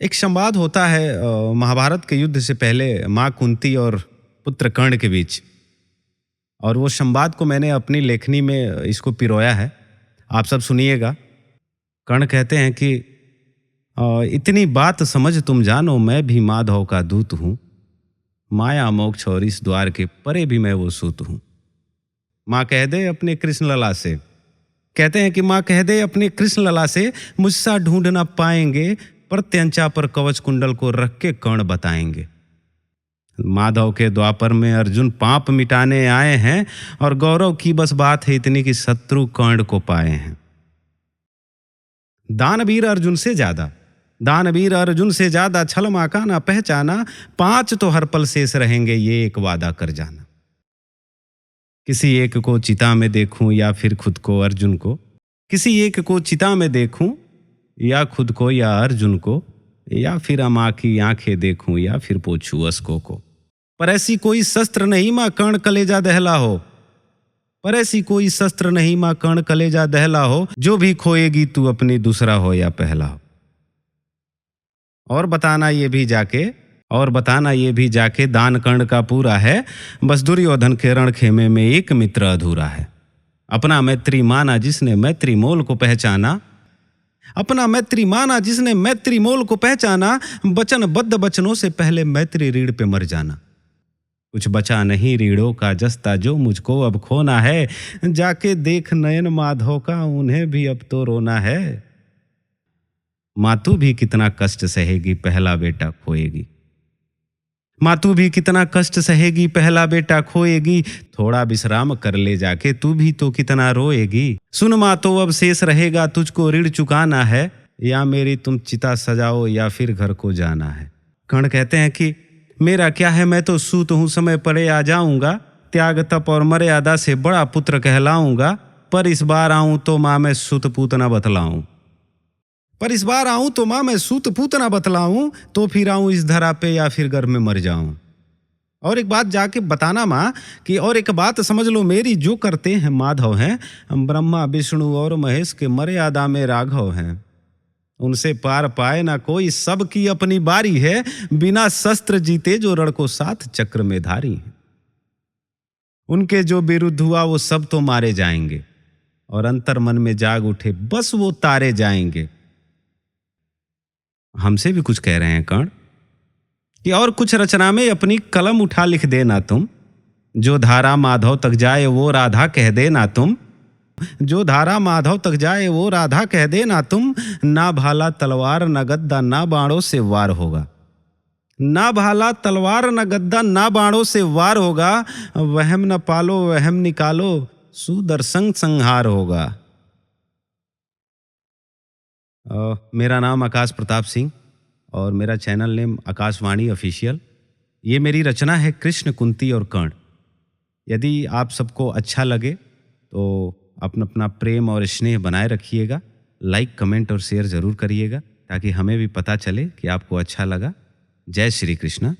एक संवाद होता है महाभारत के युद्ध से पहले माँ कुंती और पुत्र कर्ण के बीच। और वो संवाद को मैंने अपनी लेखनी में इसको पिरोया है। आप सब सुनिएगा। कर्ण कहते हैं कि इतनी बात समझ तुम जानो, मैं भी माधव का दूत हूँ। माया मोक्ष और इस द्वार के परे भी मैं वो सूत हूँ। माँ कह दे अपने कृष्ण लला से, कहते हैं कि माँ कह दे अपने कृष्ण लला से, मुझसा ढूंढ ना पाएंगे, प्रत्यंचा पर कवच कुंडल को रख के कर्ण बताएंगे। माधव के द्वापर में अर्जुन पाप मिटाने आए हैं और गौरव की बस बात है इतनी कि शत्रु कर्ण को पाए हैं। दानवीर अर्जुन से ज्यादा, दानवीर अर्जुन से ज्यादा छल माका ना पहचाना, 5 तो हर पल शेष रहेंगे ये एक वादा कर जाना। किसी एक को चिता में देखूं या फिर खुद को, अर्जुन को किसी एक को चिता में देखूं या खुद को या अर्जुन को, या फिर अमां की आंखें देखूं या फिर पोछूं अस्को को। पर ऐसी कोई शस्त्र नहीं मां कर्ण कलेजा दहला हो, पर ऐसी कोई शस्त्र नहीं मां कर्ण कलेजा दहला हो, जो भी खोएगी तू अपनी दूसरा हो या पहला हो। और बताना ये भी जाके, और बताना ये भी जाके, दान कर्ण का पूरा है, बस दुर्योधन के रण खेमे में एक मित्र अधूरा है। अपना मैत्री माना जिसने मैत्री मोल को पहचाना, अपना मैत्री माना जिसने मैत्री मोल को पहचाना, वचनबद्ध वचनों से पहले मैत्री रीढ़ पे मर जाना। कुछ बचा नहीं रीढ़ों का जस्ता जो मुझको अब खोना है, जाके देख नयन माधव का उन्हें भी अब तो रोना है। मातू भी कितना कष्ट सहेगी पहला बेटा खोएगी, मातू भी कितना कष्ट सहेगी पहला बेटा खोएगी, थोड़ा विश्राम कर ले जाके तू भी तो कितना रोएगी। सुन माँ तो अब शेष रहेगा तुझको ऋण चुकाना है, या मेरी तुम चिता सजाओ या फिर घर को जाना है। कर्ण कहते हैं कि मेरा क्या है, मैं तो सूत हूँ, समय पड़े आ जाऊंगा, त्याग तप और मर्यादा से बड़ा पुत्र कहलाऊंगा। पर इस बार आऊं तो माँ मैं सूत पूत न बतलाऊं, पर इस बार आऊं तो माँ मैं सूत पूत न बतलाऊं, तो फिर आऊं इस धरा पे या फिर घर में मर जाऊं। और एक बात जाके बताना माँ कि, और एक बात समझ लो मेरी, जो करते हैं माधव हैं, ब्रह्मा विष्णु और महेश के मर्यादा में राघव हैं। उनसे पार पाए ना कोई, सबकी अपनी बारी है, बिना शस्त्र जीते जो रण को 7 चक्र में धारी हैं। उनके जो विरुद्ध हुआ वो सब तो मारे जाएंगे, और अंतर मन में जाग उठे बस वो तारे जाएंगे। हमसे भी कुछ कह रहे हैं कर्ण कि और कुछ रचना में अपनी कलम उठा लिख देना तुम, जो धारा माधव तक जाए वो राधा कह देना तुम, जो धारा माधव तक जाए वो राधा कह देना तुम। ना भाला तलवार न गद्दा ना बाणों से वार होगा, ना भाला तलवार न गद्दा ना बाणों से वार होगा, वहम न पालो वहम निकालो सुदर्शन संहार होगा। मेरा नाम आकाश प्रताप सिंह और मेरा चैनल नेम आकाशवाणी ऑफिशियल। ये मेरी रचना है कृष्ण, कुंती और कर्ण। यदि आप सबको अच्छा लगे तो अपना अपना प्रेम और स्नेह बनाए रखिएगा, लाइक कमेंट और शेयर ज़रूर करिएगा, ताकि हमें भी पता चले कि आपको अच्छा लगा। जय श्री कृष्ण।